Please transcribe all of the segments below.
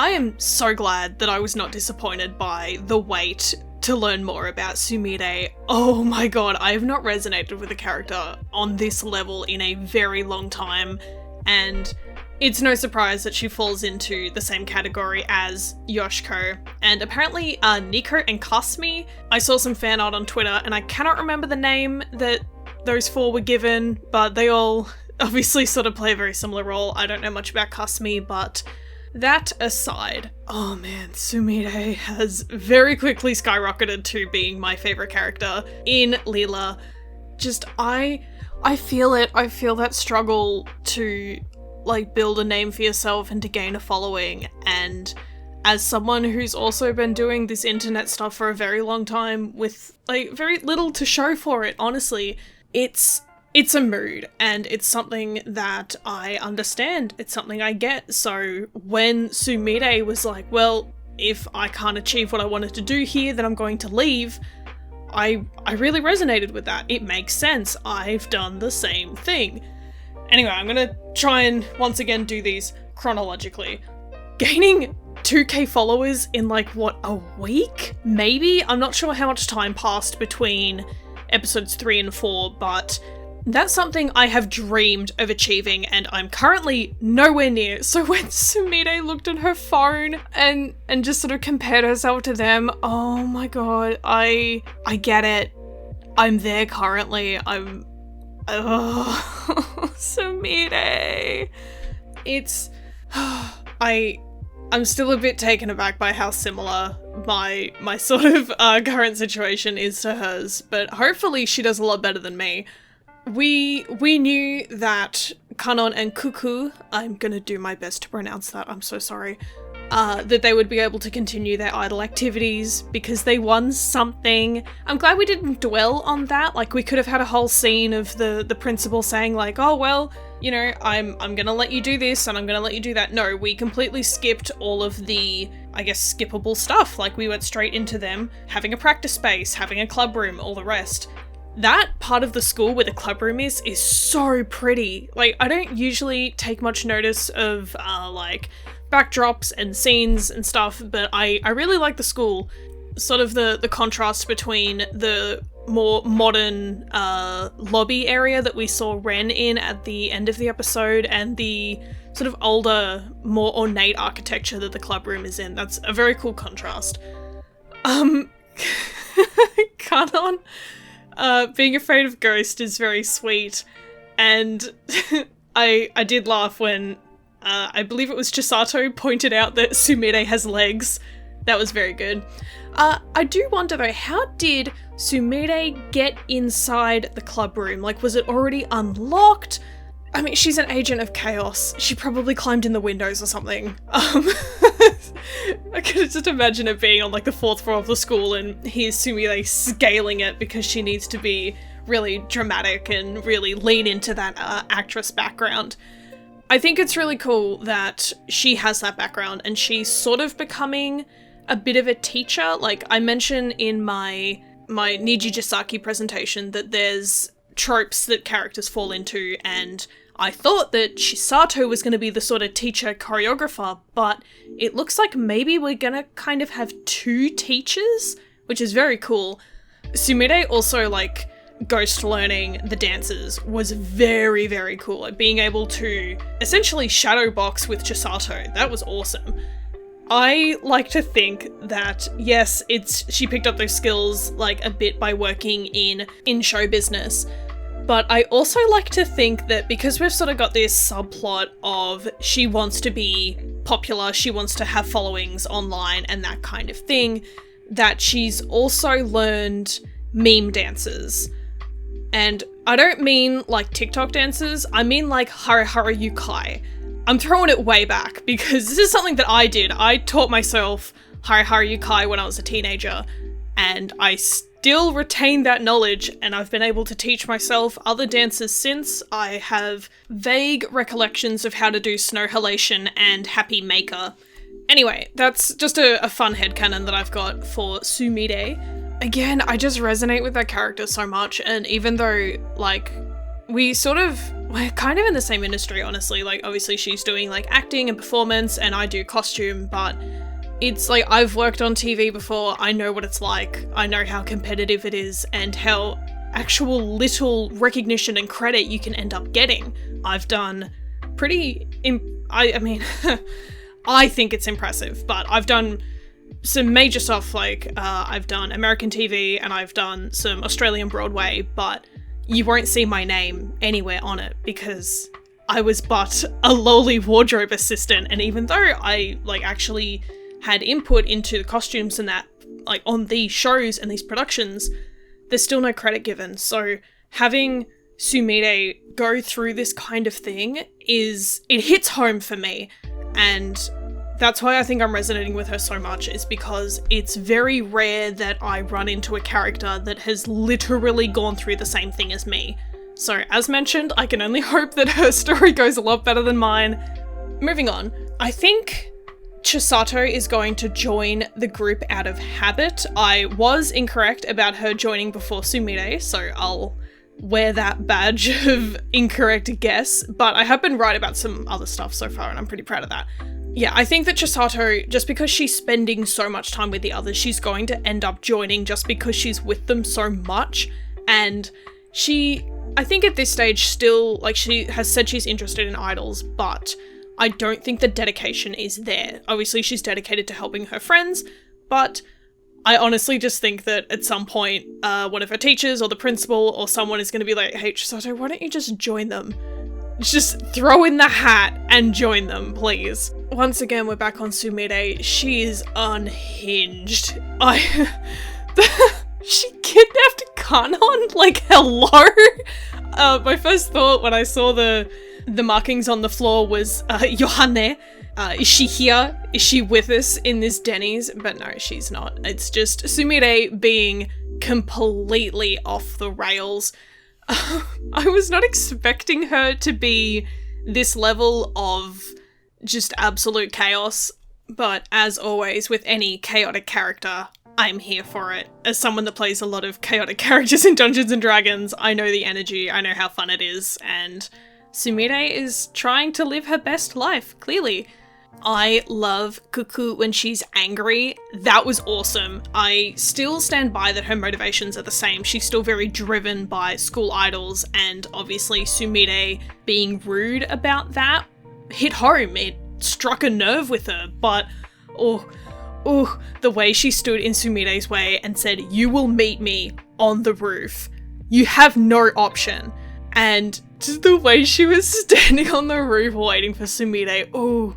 I am so glad that I was not disappointed by the wait to learn more about Sumire. Oh my god, I have not resonated with a character on this level in a very long time, and it's no surprise that she falls into the same category as Yoshiko. And apparently Nico and Kasumi, I saw some fan art on Twitter, and I cannot remember the name that those four were given, but they all obviously sort of play a very similar role. I don't know much about Kasumi, but that aside, oh man, Sumire has very quickly skyrocketed to being my favorite character in Leela. Just, I feel it. I feel that struggle to, like, build a name for yourself and to gain a following. And as someone who's also been doing this internet stuff for a very long time with, like, very little to show for it, honestly, it's a mood, and it's something that I understand. It's something I get. So when Sumire was like, well, if I can't achieve what I wanted to do here, then I'm going to leave, I really resonated with that. It makes sense. I've done the same thing. Anyway, I'm gonna try and once again do these chronologically. Gaining 2k followers in like, what, a week? Maybe? I'm not sure how much time passed between episodes 3 and 4, but that's something I have dreamed of achieving, and I'm currently nowhere near. So when Sumire looked at her phone and just sort of compared herself to them, oh my god, I get it. I'm there currently. Sumire. It's I'm still a bit taken aback by how similar my sort of current situation is to hers, but hopefully she does a lot better than me. We knew that Kanon and Kuku, I'm gonna do my best to pronounce that, I'm so sorry, that they would be able to continue their idol activities because they won something. I'm glad we didn't dwell on that. Like, we could have had a whole scene of the principal saying like, oh well, you know, I'm gonna let you do this and I'm gonna let you do that. No, we completely skipped all of the, I guess, skippable stuff. Like, we went straight into them having a practice space, having a club room, all the rest. That part of the school where the club room is so pretty. Like, I don't usually take much notice of, like, backdrops and scenes and stuff, but I really like the school. Sort of the contrast between the more modern lobby area that we saw Ren in at the end of the episode and the sort of older, more ornate architecture that the club room is in. That's a very cool contrast. Kanon being afraid of ghosts is very sweet, and I did laugh when I believe it was Chisato pointed out that Sumire has legs. That was very good. I do wonder though, how did Sumire get inside the club room? Like, was it already unlocked? I mean, she's an agent of chaos. She probably climbed in the windows or something. I could just imagine it being on like the 4th floor of the school and here's Sumire scaling it because she needs to be really dramatic and really lean into that actress background. I think it's really cool that she has that background and she's sort of becoming a bit of a teacher. Like, I mentioned in my Nijijisaki presentation that there's tropes that characters fall into, and I thought that Chisato was going to be the sort of teacher choreographer, but it looks like maybe we're going to kind of have 2 teachers, which is very cool. Sumire also, like, ghost learning the dances was very, very cool. Like, being able to essentially shadow box with Chisato, that was awesome. I like to think that, yes, she picked up those skills, like, a bit by working in show business, but I also like to think that because we've sort of got this subplot of she wants to be popular, she wants to have followings online and that kind of thing, that she's also learned meme dances. And I don't mean like TikTok dances, I mean like Hara Hara Yukai. I'm throwing it way back because this is something that I did. I taught myself Hara Hara Yukai when I was a teenager, and I still retain that knowledge, and I've been able to teach myself other dances since. I have vague recollections of how to do Snow Halation and Happy Maker. Anyway, that's just a fun headcanon that I've got for Sumire. Again, I just resonate with that character so much, and even though, like, we sort of we're kind of in the same industry, honestly. Like, obviously she's doing like acting and performance and I do costume, but it's like I've worked on TV before. I know what it's like. I know how competitive it is and how actual little recognition and credit you can end up getting. I've done I mean, I think it's impressive, but I've done some major stuff, like I've done American TV and I've done some Australian Broadway, but you won't see my name anywhere on it because I was but a lowly wardrobe assistant. And even though I like actually had input into the costumes and that, like on these shows and these productions, there's still no credit given. So having Sumire go through this kind of thing it hits home for me. And that's why I think I'm resonating with her so much, is because it's very rare that I run into a character that has literally gone through the same thing as me. So as mentioned, I can only hope that her story goes a lot better than mine. Moving on, I think Chisato is going to join the group out of habit. I was incorrect about her joining before Sumire, so I'll wear that badge of incorrect guess, but I have been right about some other stuff so far and I'm pretty proud of that. Yeah, I think that Chisato, just because she's spending so much time with the others, she's going to end up joining just because she's with them so much. And I think at this stage still, like, she has said she's interested in idols, but I don't think the dedication is there. Obviously she's dedicated to helping her friends, but I honestly just think that at some point, one of her teachers or the principal or someone is going to be like, hey, Chisato, why don't you just join them? Just throw in the hat and join them, please. Once again, we're back on Sumire. She is unhinged. She kidnapped Kanon? Like, hello? My first thought when I saw the markings on the floor was, Yohane, is she here? Is she with us in this Denny's? But no, she's not. It's just Sumire being completely off the rails. I was not expecting her to be this level of just absolute chaos, but as always with any chaotic character, I'm here for it. As someone that plays a lot of chaotic characters in Dungeons & Dragons, I know the energy, I know how fun it is, and Sumire is trying to live her best life, clearly. I love Cuckoo when she's angry. That was awesome. I still stand by that her motivations are the same. She's still very driven by school idols, and obviously Sumire being rude about that hit home. It struck a nerve with her, but the way she stood in Sumire's way and said, you will meet me on the roof. You have no option. And just the way she was standing on the roof waiting for Sumire, oh,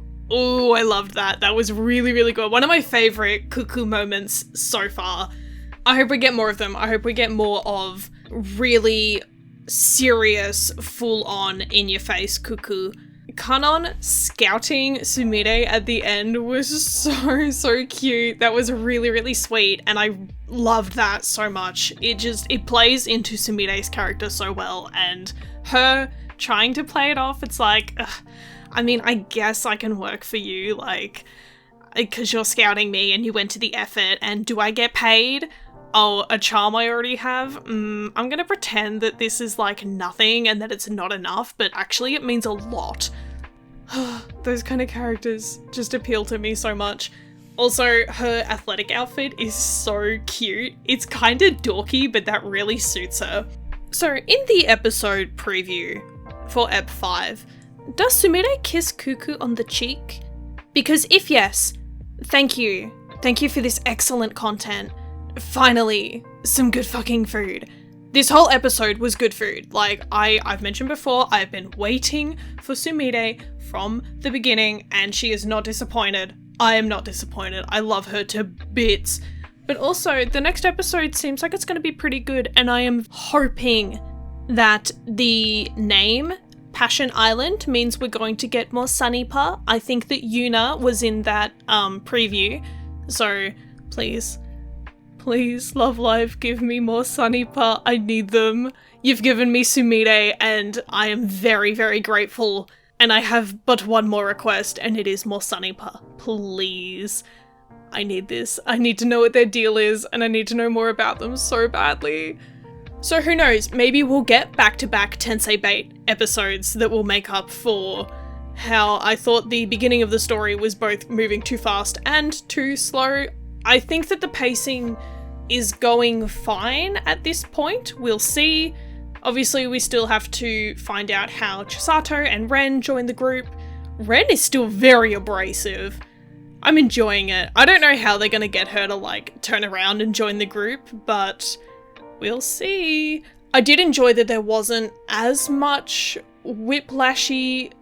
I loved that. That was really, really good. One of my favorite Cuckoo moments so far. I hope we get more of them. I hope we get more of really serious, full-on, in-your-face Cuckoo. Kanon scouting Sumire at the end was so cute. That was really, really sweet, and I loved that so much. It plays into Sumire's character so well, and her trying to play it off, it's like, I mean, I guess I can work for you, like, because you're scouting me and you went to the effort, and do I get paid? Oh, a charm I already have? I'm gonna pretend that this is like nothing and that it's not enough, but actually it means a lot. Those kind of characters just appeal to me so much. Also, her athletic outfit is so cute. It's kind of dorky, but that really suits her. So, in the episode preview for Ep 5, does Sumire kiss Cuckoo on the cheek? Because if yes, thank you. Thank you for this excellent content. Finally, some good fucking food. This whole episode was good food. Like, I've mentioned before, I've been waiting for Sumire from the beginning, and she is not disappointed. I am not disappointed. I love her to bits. But also, the next episode seems like it's going to be pretty good, and I am hoping that the name Passion Island means we're going to get more Sunnypa. I think that Yuna was in that preview, so please, Love Live, give me more Sunnypa. I need them. You've given me Sumire, and I am very, very grateful. And I have but one more request, and it is more Sunnypa. Please. I need this. I need to know what their deal is, and I need to know more about them so badly. So who knows, maybe we'll get back-to-back Tensei Bait episodes that will make up for how I thought the beginning of the story was both moving too fast and too slow. I think that the pacing is going fine at this point. We'll see. Obviously, we still have to find out how Chisato and Ren join the group. Ren is still very abrasive. I'm enjoying it. I don't know how they're gonna get her to, like, turn around and join the group, but we'll see. I did enjoy that there wasn't as much whiplashy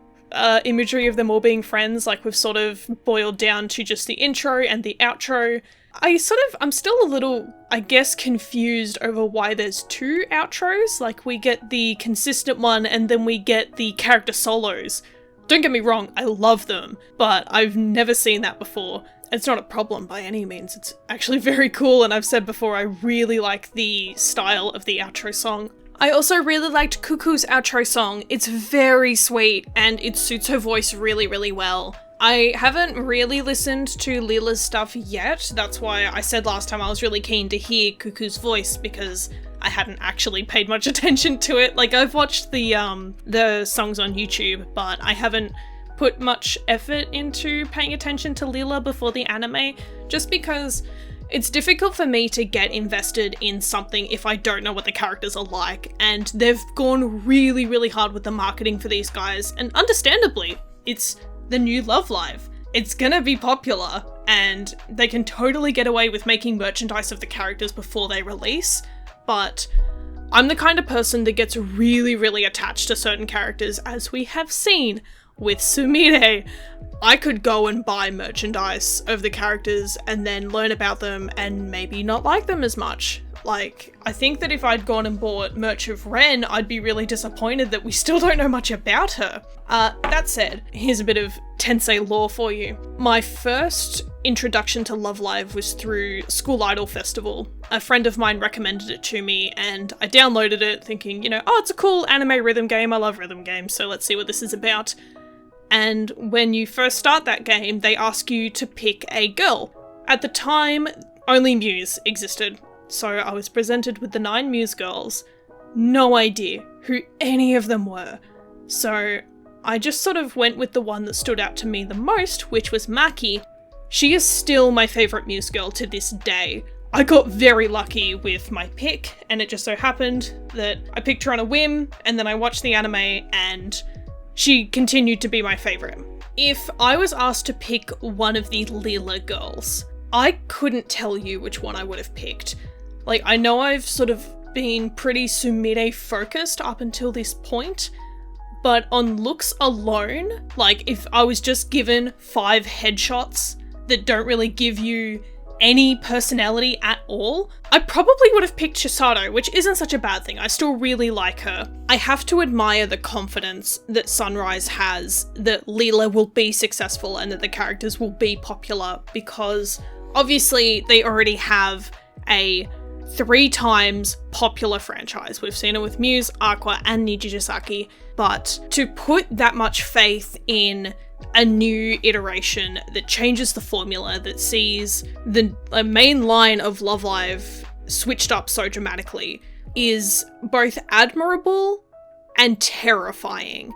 imagery of them all being friends. Like, we've sort of boiled down to just the intro and the outro. I'm still a little, I guess, confused over why there's two outros. Like, we get the consistent one and then we get the character solos. Don't get me wrong, I love them, but I've never seen that before. It's not a problem by any means. It's actually very cool, and I've said before, I really like the style of the outro song. I also really liked Cuckoo's outro song. It's very sweet, and it suits her voice really, really well. I haven't really listened to Leela's stuff yet. That's why I said last time I was really keen to hear Cuckoo's voice, because I hadn't actually paid much attention to it. Like, I've watched the songs on YouTube, but I haven't put much effort into paying attention to Leela before the anime, just because it's difficult for me to get invested in something if I don't know what the characters are like, and they've gone really, really hard with the marketing for these guys, and understandably, it's the new Love Live. It's gonna be popular, and they can totally get away with making merchandise of the characters before they release, but I'm the kind of person that gets really, really attached to certain characters, as we have seen with Sumire. I could go and buy merchandise of the characters and then learn about them and maybe not like them as much. Like, I think that if I'd gone and bought merch of Ren, I'd be really disappointed that we still don't know much about her. That said, here's a bit of Tensei lore for you. My first introduction to Love Live was through School Idol Festival. A friend of mine recommended it to me and I downloaded it thinking, oh, it's a cool anime rhythm game. I love rhythm games, so let's see what this is about. And when you first start that game, they ask you to pick a girl. At the time, only Muse existed. So I was presented with the 9 Muse girls, no idea who any of them were. So I just sort of went with the one that stood out to me the most, which was Maki. She is still my favourite Muse girl to this day. I got very lucky with my pick, and it just so happened that I picked her on a whim, and then I watched the anime, and she continued to be my favourite. If I was asked to pick one of the Leela girls, I couldn't tell you which one I would have picked. Like, I know I've sort of been pretty Sumire focused up until this point, but on looks alone, like if I was just given 5 headshots that don't really give you any personality at all, I probably would have picked Chisato, which isn't such a bad thing. I still really like her. I have to admire the confidence that Sunrise has that Leela will be successful and that the characters will be popular, because obviously they already have a 3 times popular franchise. We've seen it with Muse, Aqua, and Nijijisaki, but to put that much faith in a new iteration that changes the formula, that sees the main line of Love Live switched up so dramatically, is both admirable and terrifying.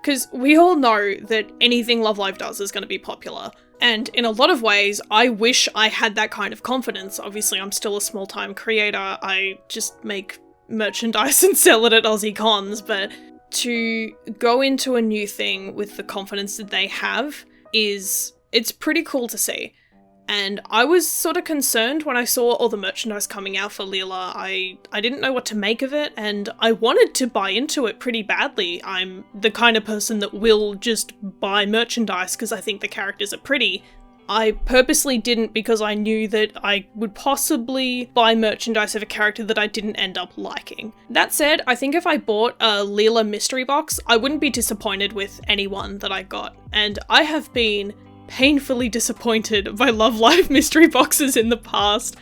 Because we all know that anything Love Live does is going to be popular. And in a lot of ways, I wish I had that kind of confidence. Obviously, I'm still a small-time creator. I just make merchandise and sell it at Aussie cons, but to go into a new thing with the confidence that they have it's pretty cool to see. And I was sort of concerned when I saw all the merchandise coming out for Leela. I didn't know what to make of it, and I wanted to buy into it pretty badly. I'm the kind of person that will just buy merchandise because I think the characters are pretty. I purposely didn't because I knew that I would possibly buy merchandise of a character that I didn't end up liking. That said, I think if I bought a Leela mystery box, I wouldn't be disappointed with anyone that I got. And I have been painfully disappointed by Love Live mystery boxes in the past.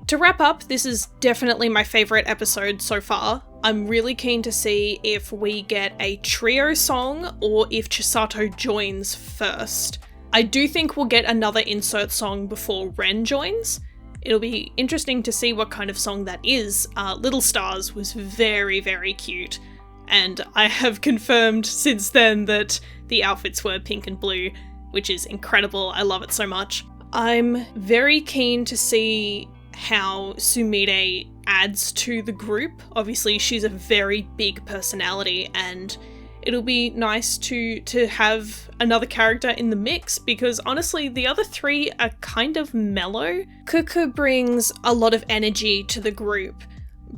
To wrap up, this is definitely my favourite episode so far. I'm really keen to see if we get a trio song or if Chisato joins first. I do think we'll get another insert song before Ren joins, It'll be interesting to see what kind of song that is. Little Stars was very, very cute, and I have confirmed since then that the outfits were pink and blue, which is incredible. I love it so much. I'm very keen to see how Sumire adds to the group. Obviously, she's a very big personality, and it'll be nice to have another character in the mix, because honestly, the other three are kind of mellow. Cuckoo brings a lot of energy to the group,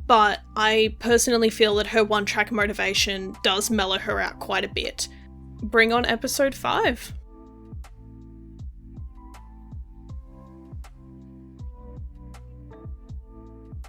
but I personally feel that her one-track motivation does mellow her out quite a bit. Bring on episode 5.